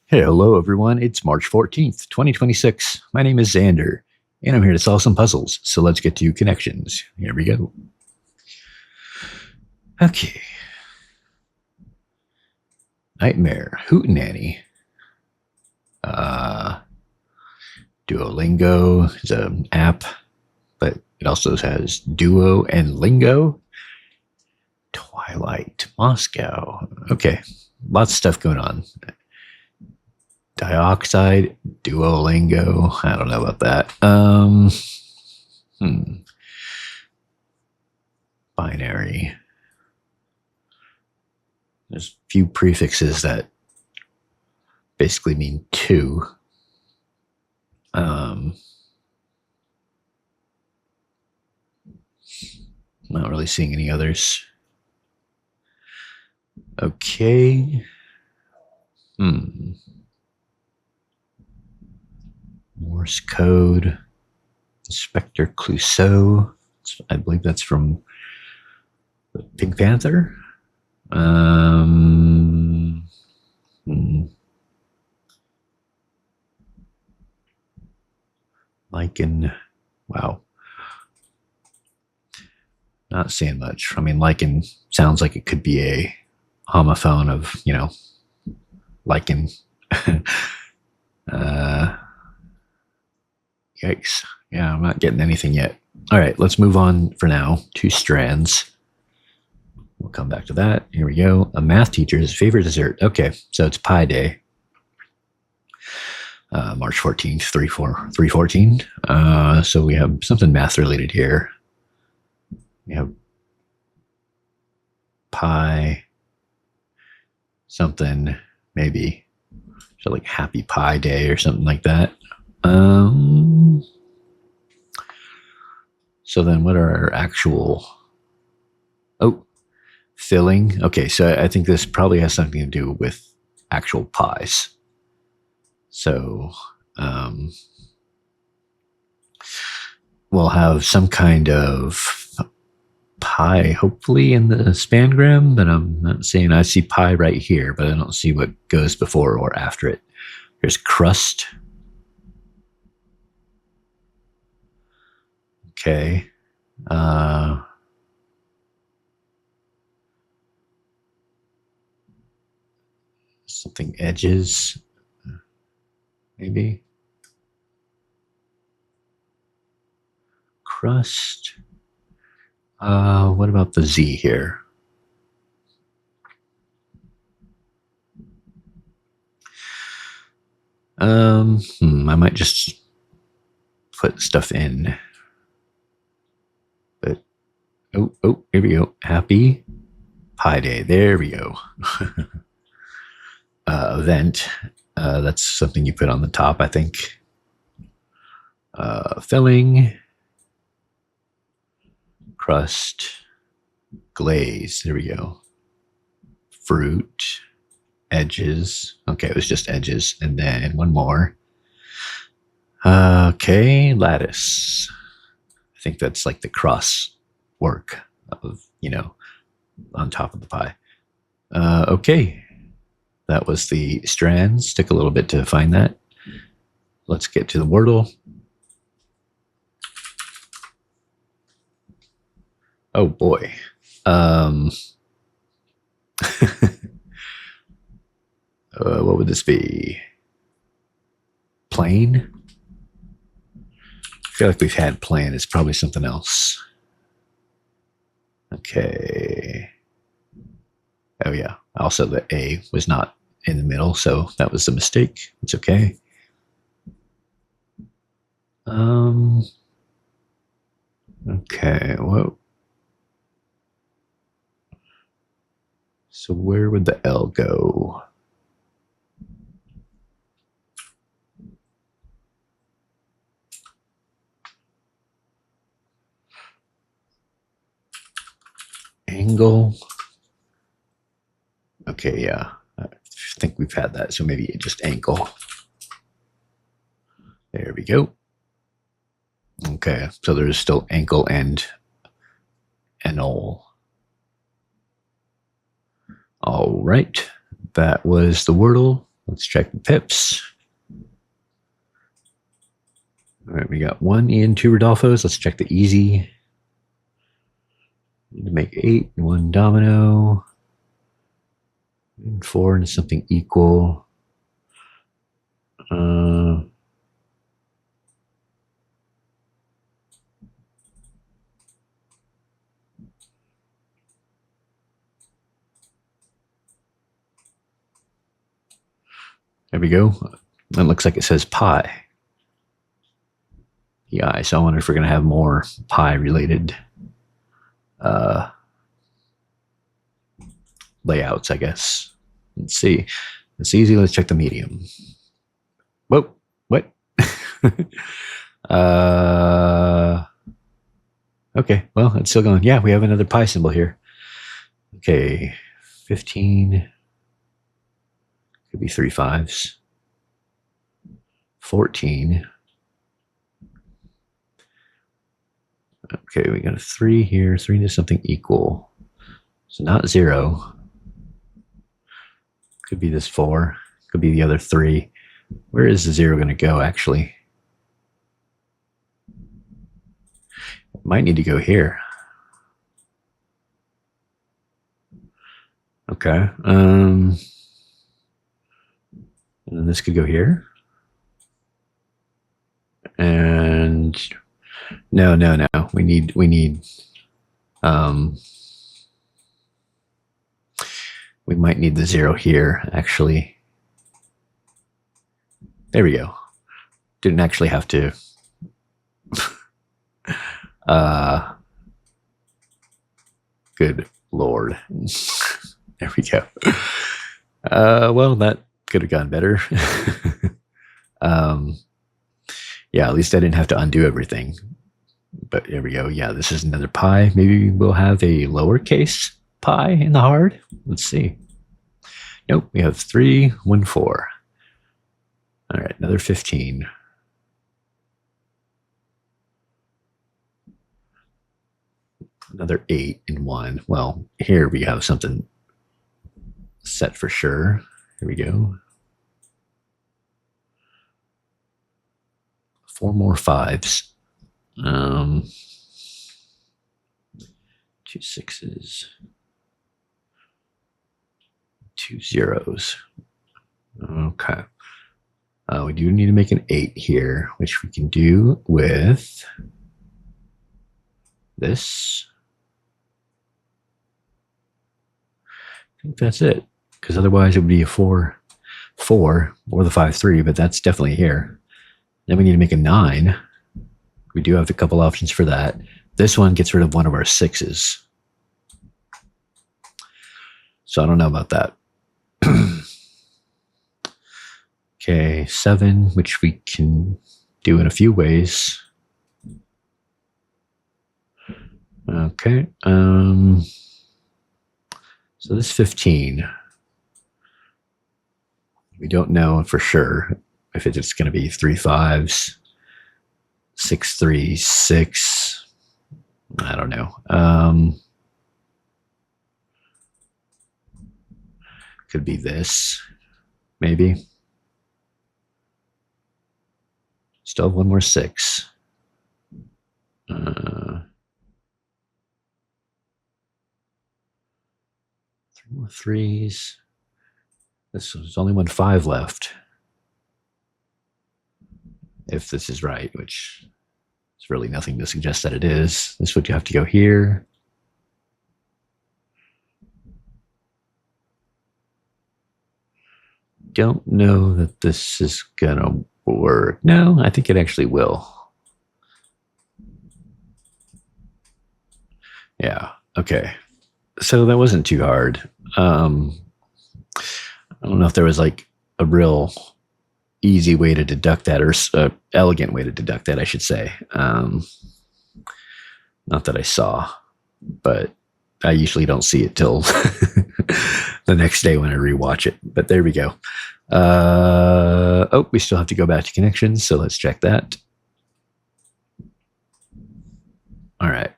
Hey, hello everyone. It's March 14th, 2026. My name is Xander, and I'm here to solve some puzzles. So let's get to connections. Here we go. Okay. Nightmare, Hootenanny. Duolingo is an app, but it also has Duo and Lingo. Twilight, Moscow. Okay, lots of stuff going on. Dioxide, Duolingo. I don't know about that. Binary. There's a few prefixes that basically mean two. Not really seeing any others. Okay. Morse code. Inspector Clouseau. I believe that's from the Pink Panther. Lichen. Wow. Not seeing much. I mean, lichen sounds like it could be a homophone of, lichen. Yikes. Yeah, I'm not getting anything yet. All right, let's move on for now to strands. We'll come back to that. Here we go. A math teacher's favorite dessert. Okay, so it's Pi Day. March 14th, 314. So we have something math related here. We have pi something, maybe. So like Happy Pi Day or something like that. So then what are our actual... Oh, filling. Okay, so I think this probably has something to do with actual pies. So we'll have some kind of pie, hopefully, in the spangram, but I'm not seeing. I see pie right here, but I don't see what goes before or after it. There's crust. Okay. Something edges, maybe. Crust. What about the Z here? I might just put stuff in. But oh, here we go. Happy Pi Day. There we go. Event. That's something you put on the top, I think. Filling. Crust. Glaze. There we go. Fruit. Edges. Okay, it was just edges. And then one more. Okay, lattice. I think that's like the cross work of, on top of the pie. Okay. That was the strands. Took a little bit to find that. Let's get to the Wordle. Oh boy. What would this be? Plain? I feel like we've had plain. It's probably something else. Okay. Oh yeah. Also, the A was not in the middle, so that was a mistake. It's okay. Okay. Whoa. So where would the L go? Angle. Okay, yeah. I think we've had that, so maybe just ankle. There we go. Okay, so there's still ankle and anole. All right, that was the Wordle. Let's check the pips. All right, we got 1 and 2 Rodolfo's. Let's check the easy. Need to make 8 and 1 domino. And 4 into something equal. There we go. It looks like it says pi. Yeah, so I wonder if we're going to have more pi related layouts, I guess. Let's see. It's easy. Let's check the medium. Whoa, what? Okay, well, it's still going. Yeah, we have another pi symbol here. Okay, 15. Could be 3 5s. 14. Okay, we got a 3 here. 3 into something equal. So not 0. Could be this 4. Could be the other 3. Where is the 0 going to go, actually? It might need to go here. Okay. And then this could go here. And no. We need we might need the 0 here, actually. There we go. Didn't actually have to good Lord. There we go. Well, that could have gone better. Yeah, at least I didn't have to undo everything. But there we go. Yeah, this is another pi. Maybe we'll have a lowercase pi in the hard. Let's see. Nope, we have 3, 1, 4. All right, another 15. Another 8 and 1. Well, here we have something set for sure. Here we go. 4 more 5s. 2 6s. 2 0s. Okay. We do need to make an 8 here, which we can do with this. I think that's it, because otherwise it would be a 4 4 or the 5 3, but that's definitely here. Then we need to make a 9. We do have a couple options for that. This one gets rid of one of our 6s. So I don't know about that. Okay, 7, which we can do in a few ways. Okay. So this 15, we don't know for sure if it's going to be 3 5s, 6 3 6. I don't know. Could be this, maybe. Still have one more 6. 3 more 3s. There's only one 5 left. If this is right, which is really nothing to suggest that it is. This would have to go here. Don't know that this is gonna work. No, I think it actually will. Yeah, okay. So that wasn't too hard. I don't know if there was like a real easy way to deduct that, or elegant way to deduct that, I should say. Not that I saw, but I usually don't see it till the next day when I rewatch it. But there we go. Oh, we still have to go back to connections, so let's check that. All right.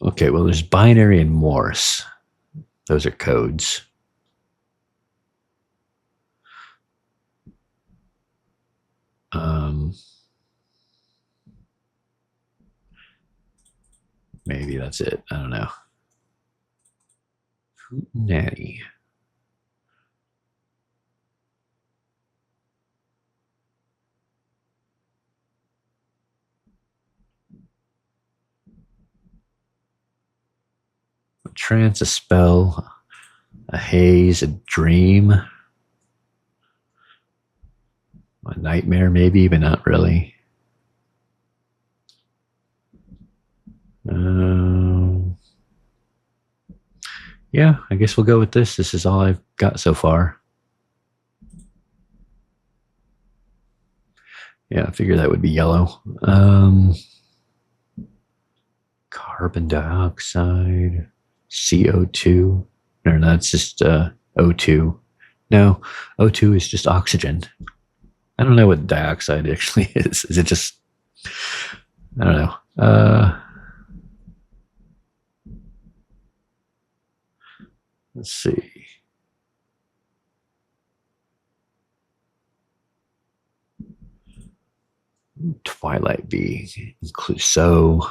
Okay, well, there's binary and Morse. Those are codes. Maybe that's it. I don't know. Nanny. A trance, a spell, a haze, a dream, a nightmare, maybe, but not really. Yeah, I guess we'll go with this. This is all I've got so far. Yeah, I figure that would be yellow. Carbon dioxide, CO2. No, that's just O2. No, O2 is just oxygen. I don't know what dioxide actually is. Is it just, I don't know. Let's see. Twilight B, Clouseau.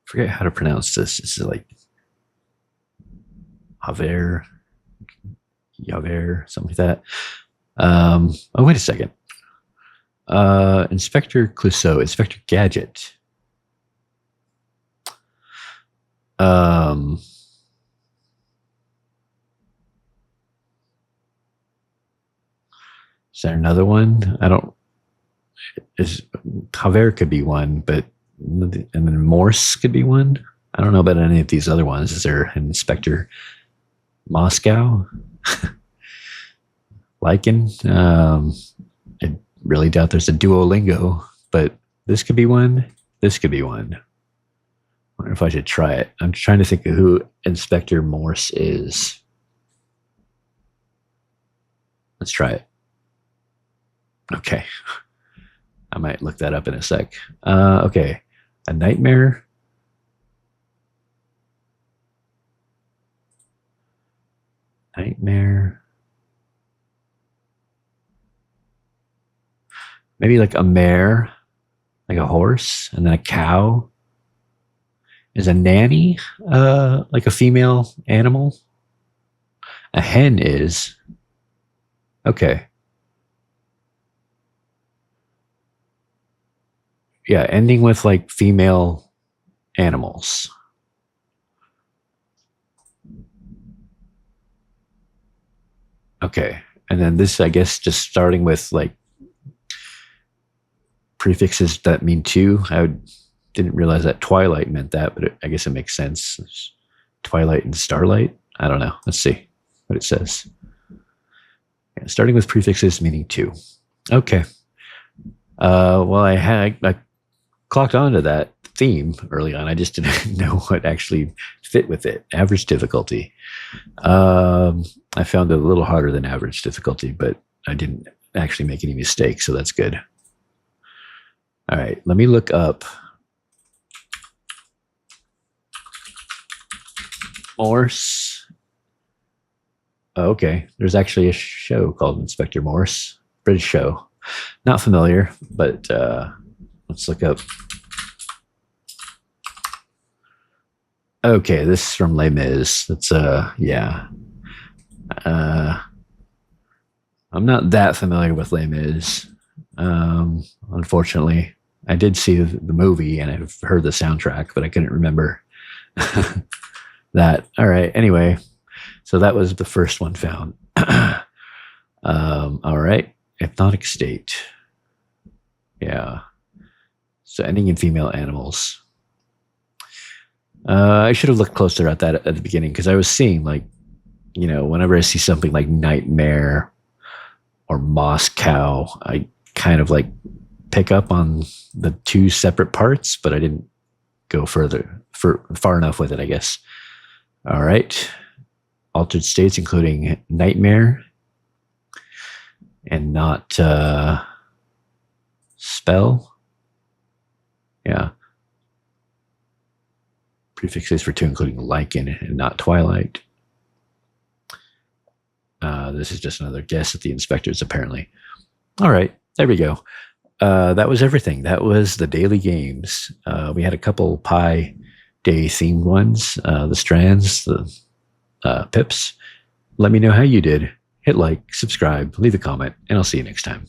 Forget how to pronounce this. This is like Javier, something like that. Oh, wait a second. Inspector Clouseau, Inspector Gadget. Is there another one? I don't. Javier could be one, but and then Morse could be one. I don't know about any of these other ones. Is there an Inspector Moscow? Lycan? I really doubt there's a Duolingo, but this could be one. This could be one. I wonder if I should try it. I'm trying to think of who Inspector Morse is. Let's try it. Okay. I might look that up in a sec. Okay. A nightmare. Nightmare. Maybe like a mare, like a horse, and then a cow. Is a nanny like a female animal? A hen is. Okay. Yeah, ending with like female animals. Okay. And then this, I guess, just starting with like prefixes that mean two. Didn't realize that twilight meant that, but I guess it makes sense. It's twilight and starlight. I don't know. Let's see what it says. Yeah, starting with prefixes meaning two. Okay. Well, I clocked onto that theme early on. I just didn't know what actually fit with it. Average difficulty. I found it a little harder than average difficulty, but I didn't actually make any mistakes, so that's good. All right, let me look up Morse. Oh, okay, there's actually a show called Inspector Morse, British show. Not familiar, but let's look up. Okay, this is from Les Mis. That's yeah. I'm not that familiar with Les Mis. Unfortunately, I did see the movie and I've heard the soundtrack, but I couldn't remember that. All right. Anyway, so that was the first one found. All right. Hypnotic state. Yeah. So ending in female animals. I should have looked closer at that at the beginning because I was seeing like, whenever I see something like nightmare or Moscow, I kind of like pick up on the two separate parts, but I didn't go far enough with it, I guess. All right. Altered states, including nightmare. and not spell. Yeah. Prefixes for two, including lichen and not twilight. This is just another guess at the inspectors, apparently. All right, there we go. That was everything. That was the daily games. We had a couple Pi Day themed ones, the Strands, the Pips. Let me know how you did. Hit like, subscribe, leave a comment, and I'll see you next time.